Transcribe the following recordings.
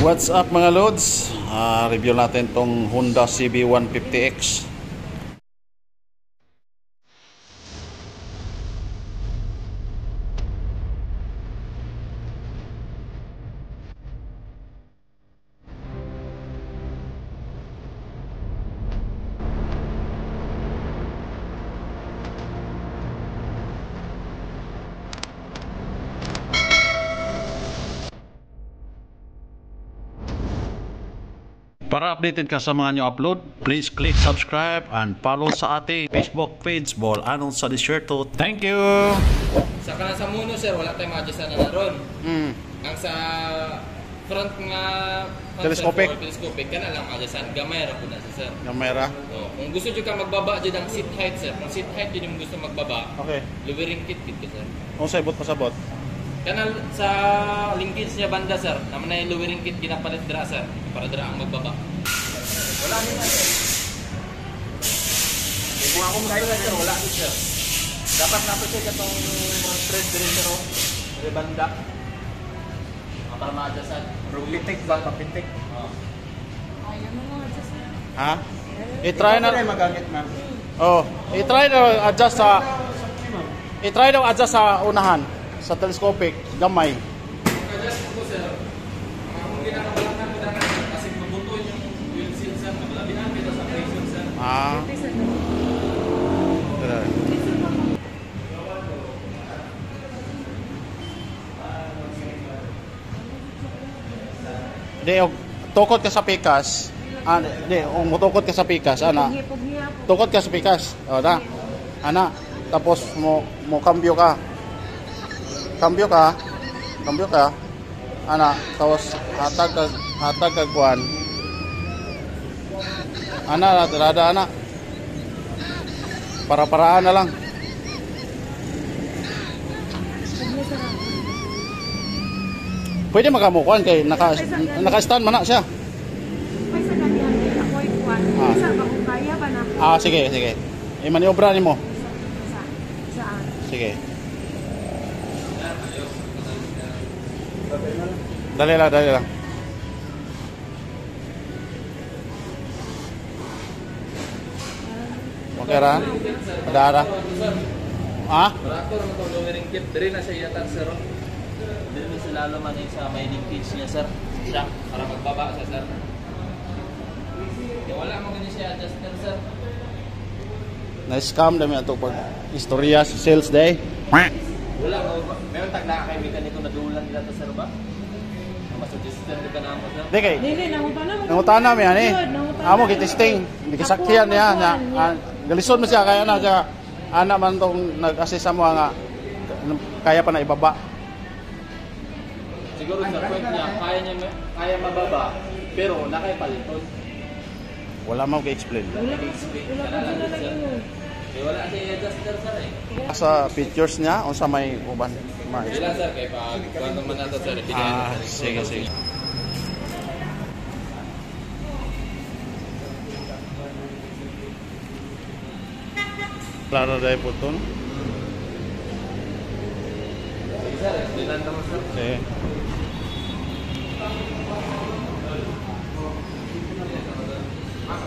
What's up mga lods? Review natin tong Honda CB150X. Para updated ka sa mga new upload, please click subscribe and follow sa ating Facebook page, Ball Anong sa Desierto. Thank you! Sa kana sa muno sir, wala tayong ma-adjustan na ron. Ang sa front nga Telescopic kana lang ma-adjustan. Gamay ra po na sir. Gamay ra? Kung gusto nyo ka magbaba dyan ang seat height sir. Kung seat height din yung gusto magbaba, okay. Lowering kit dito sir. Kung sabot pasabot? Kanal sa linkage niya banda sir, naman na yung lowering kit ginapalit dira sir, para dira ang magbaba. Wala nyo na sir. Kung ako mag-ayos sir, wala nyo sir. Dapat napacheck itong thread dire sir o, dire banda. Para ma-adjustan. Pitik ba? Papitik? Oo. Ayaw mo ma-adjustan. Ha? I-try na. Magamit ma'am. Oh, i-try na adjust sa unahan. Sa telescopic, gamay. Adjust po sir. Kung ginagawa na kasi mabuto yung wheel seal sir, naglabihan kita sa pressure sir. Di, tukod ka sa pikas. Di, mutukod ka sa pikas, ana. Tukod ka sa pikas. O, na. Ana. Tapos mo cambio ka. Cambio ka. Ana, tapos hatag ka kuan. Ana, rada ana. Para-paraan na lang. Pwede magamukuan kay naka-stand man na siya. May sa kanihan din ako ikuan. Isa ba kung kaya ba na? Sige. I-maniobra nimo. Saan? Sige. Dali lang. Okay ra? Dara. Ha? Barato naman itong lowering kit. Dari na siya yata sir. Dari na sila laman sa may linkage niya sir. Siya, para magbaba siya sir. Wala mo ganyan siya adjuster sir. Na-scam dami ato pag istorya sa sales day. Wala mo. Meron tagna kay mekaniko na dulan nila to sir ba? Mas-suggestion ka na mo sir. Di kay. Dili nangutana mo. Nangutana mi ani. Amo gitesting. Hindi kasakyan niya na galisod mo siya kaya na siya ana man tong nag-assist sa mo nga kaya pa na ibaba. Siguro sa point niya kaya mababa pero nakaypaliton. Wala mo ga-explain. Wala na lang yun. Wala siya adjuster sir eh. Sa pictures niya o sa may uban. Wala sir kay pag kuno man nato sir. Sige. Klaro dahil po ito, no? Sige sir, explainan naman sir. Okay.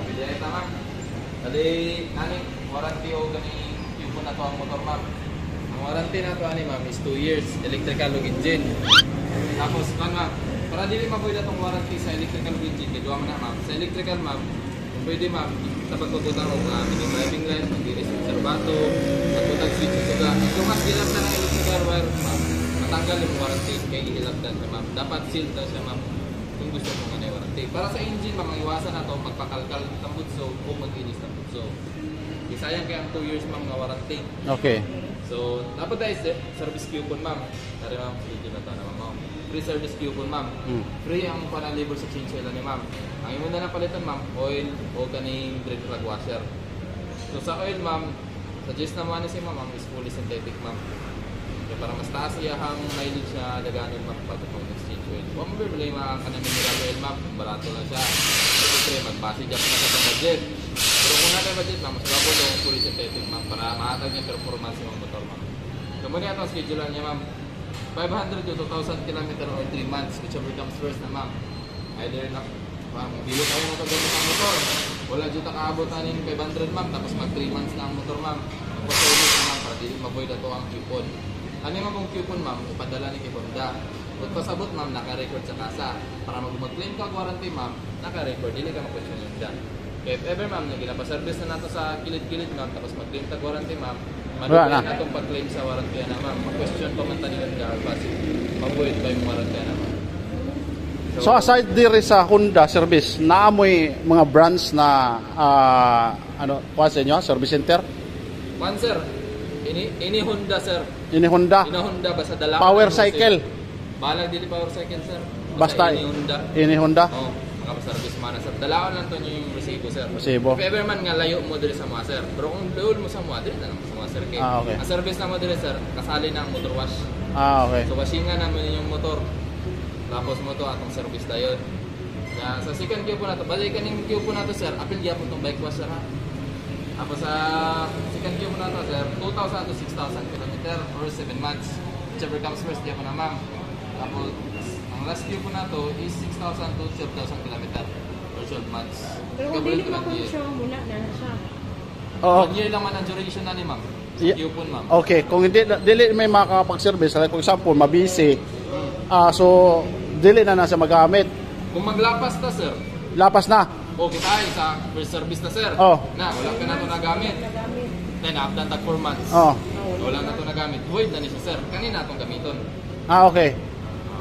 Pili ay tama. Tadi ani warranty o gani yung na to ang motor ma'am. Ang warranty na to ani ma'am is 2 years electrical lug engine. Tapos ma'am, para dili mabuhay tong warranty sa electrical lug engine, kay duha man na ma'am. Sa electrical ma'am, pwede ma'am sa pagtutang og mini driving light, pagdiris sa serbato, pagtutang switch sa suga. Kung mas gilaptan ang electrical wire ma'am, matanggal yung warranty kay gilaptan na ma'am. Dapat seal ta siya ma'am. Kung gusto mo nga na warranty. Para sa engine, mga iwasan na ito, magpakalkal ng butso o mag-inis ng butso. Isayang kaya ang 2 years ma'am nga warranty. Okay. So, dapat dahil service coupon ma'am. Dari ma'am, sige na ito naman ma'am. Free service coupon ma'am. Free ang panalibor sa change oil ni ma'am. Ang imo na napalitan ma'am, oil o kaning brake plug washer. So sa oil ma'am, suggest naman ni si ma'am is fully synthetic ma'am. Kaya para mas taas iyahang mileage na daganon ma'am pag itong exchange oil. Kung problema ang kanang mineral oil ma'am, barato lang siya. Siyempre, mag-base dyan na sa budget. Pero kung natin budget ma'am, mas bago yung fully synthetic ma'am para mahatag yung performance ng motor ma'am. Kumbaga ito ang schedule niya ma'am. 500 to 2,000 km or 3 months, whichever comes first na ma'am. Either na, dili tayo na gamit ang motor. Wala dito kaabot aning 500 ma'am, tapos mag 3 months na ang motor ma'am. Magpa-service na ma'am, para dili ma-void ato ang coupon. Ano yung mong coupon ma'am, ipadala ni Honda. Kung pasabot ma'am, naka-record sa kasa. Para mag-claim ka warranty ma'am, naka-record, dili ka mag-question yun dyan. Kaya if ever ma'am, nagila-pa-service na nato sa kilid-kilid ma'am, tapos mag-claim ka warranty ma'am, Wala manubuhay na. na itong pag-claim sa warranty na ma'am. Mag-question pa man tanilan ka, kasi mag-void pa yung warranty na ma'am. So aside diri sa Honda service, naamoy mga brands na ano, kuha sa inyo, service center? One sir, ini Honda sir. Ini Honda, Ini Honda, basta dala. Power Cycle. Balag dili Power Cycle sir. Basta ini Honda. ini Honda. Oh, maka-service man na sir. Dalaon lang to yung resibo sir. Resibo. If ever man nga layo mo diri sa mga sir. Pero kung layo mo sa mga diri na lang sa mga sir kay. Ah, okay. Ang service na mo diri sir, kasali na ang motor wash. Okay. So washingan naman yung motor. Tapos mo to atong service dayon. Kaya sa second queue po na to, balikan yung queue po na to sir, apil gyapon tong bike wash sir ha. Tapos sa second queue po na to sir, 2,000 to 6,000 km or 7 months. Whichever comes first, gyapon na ma'am. Tapos ang last queue po na to is 6,000 to 12,000 km or 12 months. Pero kung Kabulit dili ko mo lang kung year. siya, mula na siya. Oo. 1 year lang man ang duration na ni ma'am. Sa Yeah. queue po ma'am. Okay, kung hindi dili may makakapag-service, like for example, mabisi. So dili na nasa magamit. Kung maglapas ta sir, Lapas na. okay tayo sa first service na sir. Oh. Na, wala ka na ito nagamit. Nagamit. Then after tag 4 months. Oh. Wala na ito nagamit. Void na ni siya sir. Kanina itong gamiton. Okay.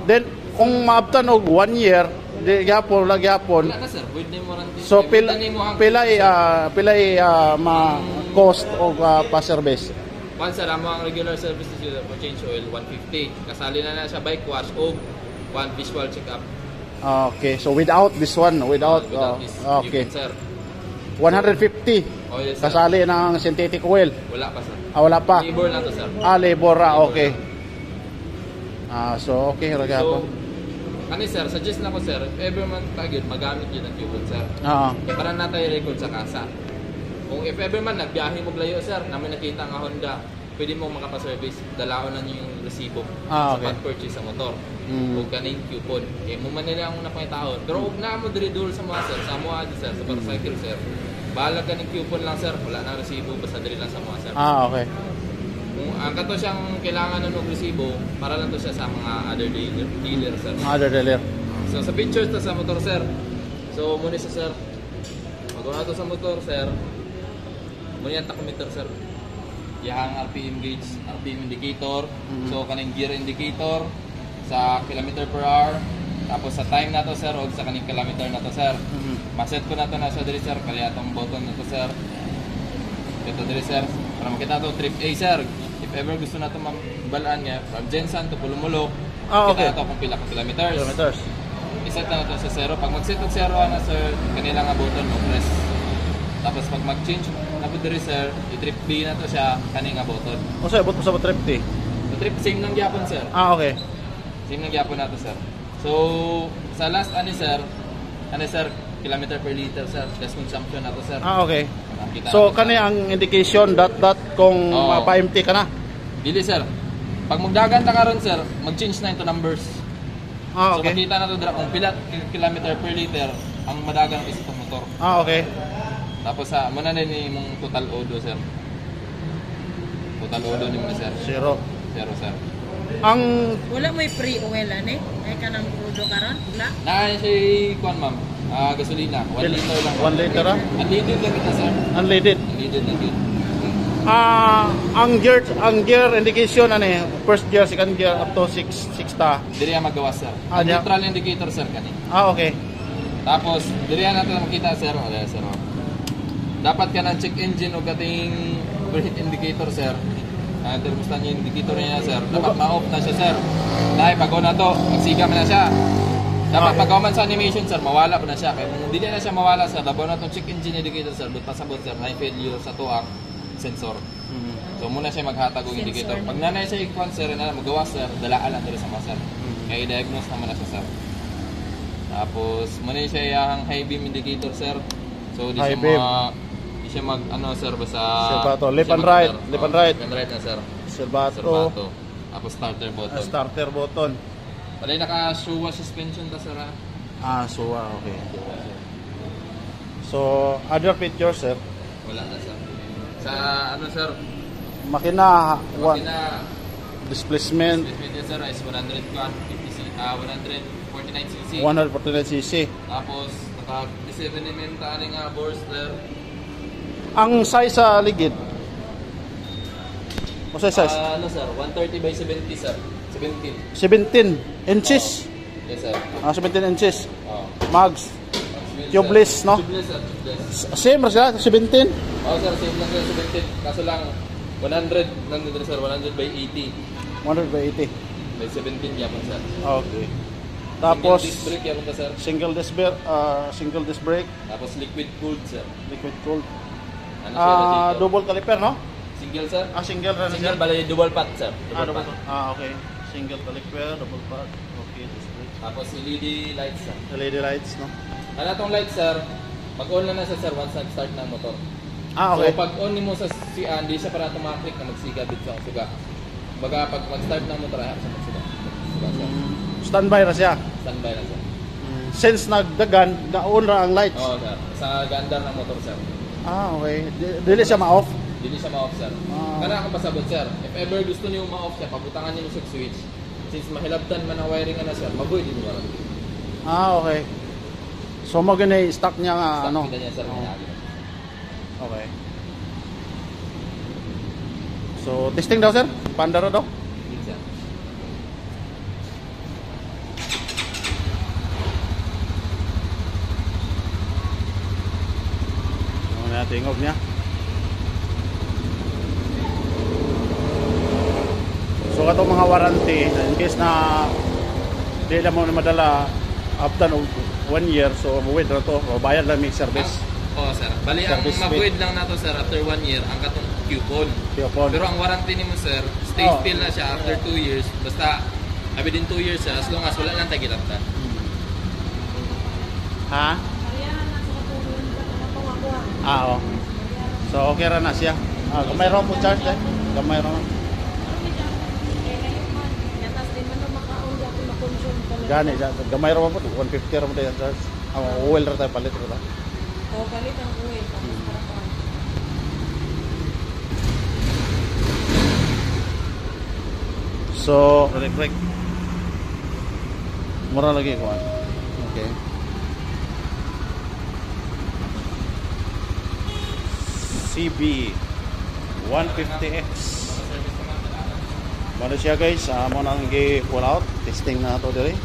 Then kung maabtan og 1 year, di gyapon lag gyapon. Wala na sir. Void na yung warranty. So Void na ni mo ang- pilay ma cost og pa-service. One sir, amo ang regular service nila for change oil 150. Kasali na siya bike wash o 1 visual check-up. Okay, so without this one, without this okay. coupon, sir. 150 Oh yes sir. kasali ng synthetic oil. Wala pa sir. Wala pa. Labor na to sir. Labor okay. So okay ra So, gyapon. kani sir, suggest na ko sir, if ever man tagid magamit yun ang coupon sir. Oo. Para na tayo record sa kasa. Kung if ever man nagbiyahe mo layo sir, namin nakita nga Honda, pwede mo makapaservice, dalaon na niyo yung resibo sa Okay. pag-purchase sa motor. Mm. Kung kaning coupon. Eh, mo man nila ang napangitaon. Pero kung na mo diri dul sa mga sir, sa mga sir, sa motorcycle sir, bahala ka ng coupon lang sir, wala na resibo, basta diri lang sa mga sir. Okay. Kung ang kato siyang kailangan ng resibo, para lang to siya sa mga other dealer sir. Other dealer. So sa pictures ta sa motor sir. So muna sa sir. Magawa to sa motor sir. Muna yung tachometer sir. Yang RPM gauge, RPM indicator. So kaning gear indicator sa kilometer per hour. Tapos sa time na to sir o sa kaning kilometer na to sir. Maset ko na to na sa diri sir. Kaya itong button na to sir. Ito diri sir. Para makita to trip A sir. If ever gusto na to mabalaan nga from Jensen to Pulumulok. Okay. Kita ito kung pila ka kilometers. Kilometers. Iset na ito sa zero. Pag mag-set og zero na sir, kanila nga button mo press. Tapos pag mag-change na po diri sir, i-trip B na to siya, kanina button. O sa ibot mo sa trip D. So trip same nang gyapon sir. Okay. Same nang gyapon nato sir. So sa last sir, kilometer per liter sir, gas consumption nato sir. Okay. Nakita So natin, kani sir. ang indication dot kung Oo. mapa-empty ka na. Dili sir. Pag magdagan ta karon sir, mag-change na ito numbers. So Okay. makita na to dira kung pila kilometer per liter ang madagang is itong motor. Okay. Tapos sa muna na ni mong total odo sir. Total odo ni mo na sir. Zero. Zero sir. Ang Wala mo free oil ani? Ay ka nang crudo karon? Wala. Na si kuan ma'am. Gasolina, 1 liter lang. 1 liter ah. Unleaded lang ito sir. Unleaded. Unleaded lang yun. Ang gear indication ano eh, first gear, second gear up to 6 ta. Diri ang magawa sir. Ah, Ang diya. neutral indicator sir kani. Okay. Tapos diri natin makita sir, wala sir. Dapat ka ng check engine o kating overheat indicator sir. Thermostat yung indicator niya sir. Dapat ma-off na siya sir. Dahil pag na to, magsiga na siya. Dapat pag man sa animation sir, mawala pa na siya. Kaya kung hindi na siya mawala sir, labaw na itong check engine indicator sir, doon pasabot sir, may failure sa tuwang sensor. So muna siya maghatag og indicator. Sensor. Pag nanay siya ikuan sir na magawa sir, dalaan lang diri sa mga sir. Kaya i-diagnose naman na siya sir. Tapos muna siya yung high beam indicator sir. So di High siya beam. di siya mag ano sir basta Serbato. di Left siya and right. mag-sir. Left and right. Left and right na sir. Serbato, Tapos starter button. starter button. Palay naka-Showa suspension ta sir ha. Okay. So, other features, sir. Wala na sir. Sa ano sir, Makina, makina displacement, speed sir is 149cc. 149cc. Tapos naka 7mm tali nga bore sir. Ang size sa ligid? O sa size? Ano sir, 130 by 70 sir. 17. 17 inches. Yes sir. 17 inches. Oh. Mags. Tubeless, no? Tubeless sir, tubeless. Same ra sila, 17. Oh sir, same lang sir 17. Kaso lang 100 nandito sir, 100 by 80. 100 by 80. By 17 yapon sir. Okay. Tapos, single disc brake yapon ka sir. single disc brake, Tapos liquid cooled sir. liquid cooled. Ano sir dito? Double caliper, no? Single sir. Single rin Single siya. bali double pat sir. Double pat. Okay. Single caliper, double pad. Okay, disc brake. Tapos LED lights sir. LED lights, no? Ano tong lights sir? Mag-on na sir once nag-start ng motor. Okay. So pag on nimo sa CN, di siya para automatic na magsiga dito sa suga. Baga pag mag-start ng motor ay sa magsiga. Suga sir. Standby ra siya. Standby na sir. Since nagdagan, na-on ra ang lights. Oo sir. Sa gandar ng motor sir. Okay. Dili siya ma-off. Dili siya ma-off sir. Kana akong pasabot sir. If ever gusto niyo ma-off siya, pabutangan niyo sa switch. Since mahilabtan man ang wiring na sir, magoy din mo Okay. So magana stock niya nga Stop ano. kita niya sir. Okay. So testing daw sir. Pandara daw. Yun, sir. Ano na tingog niya. So katong mga warranty in case na di na mo na madala after of 1 year, so mabuwid na to, mabayad lang may service. Oo sir. Bali ang Service mag-void lang nato sir after 1 year ang katong coupon. Coupon. Pero ang warranty nimo sir, stay Oh. still na siya after 2 years. Basta within 2 years as long as wala lang tayo kilaptan. Ha? Kaya na sa katulong ko ako. Oo. So okay ra na siya. Gamay ra po charge eh. Gamay ra. Yatas din man makaon di ako na-consume talaga. Gani, gamay ra po 150 ra mo tayo charge. Ang oil ra tayo palit ra. O galit ang uwi tapos para pa. So, electric. Mura lagi ko. Okay. CB 150X. Mano siya guys, mo nang gi-pull out. Testing na to diri.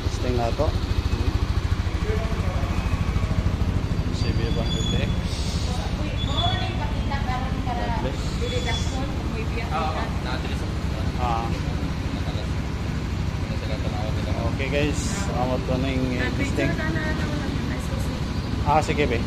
Testing na to. CB 150X. Naatilis sa Ah, sila tanawan nila. okay guys, amot ko ning testing. Picture na na. Sige be.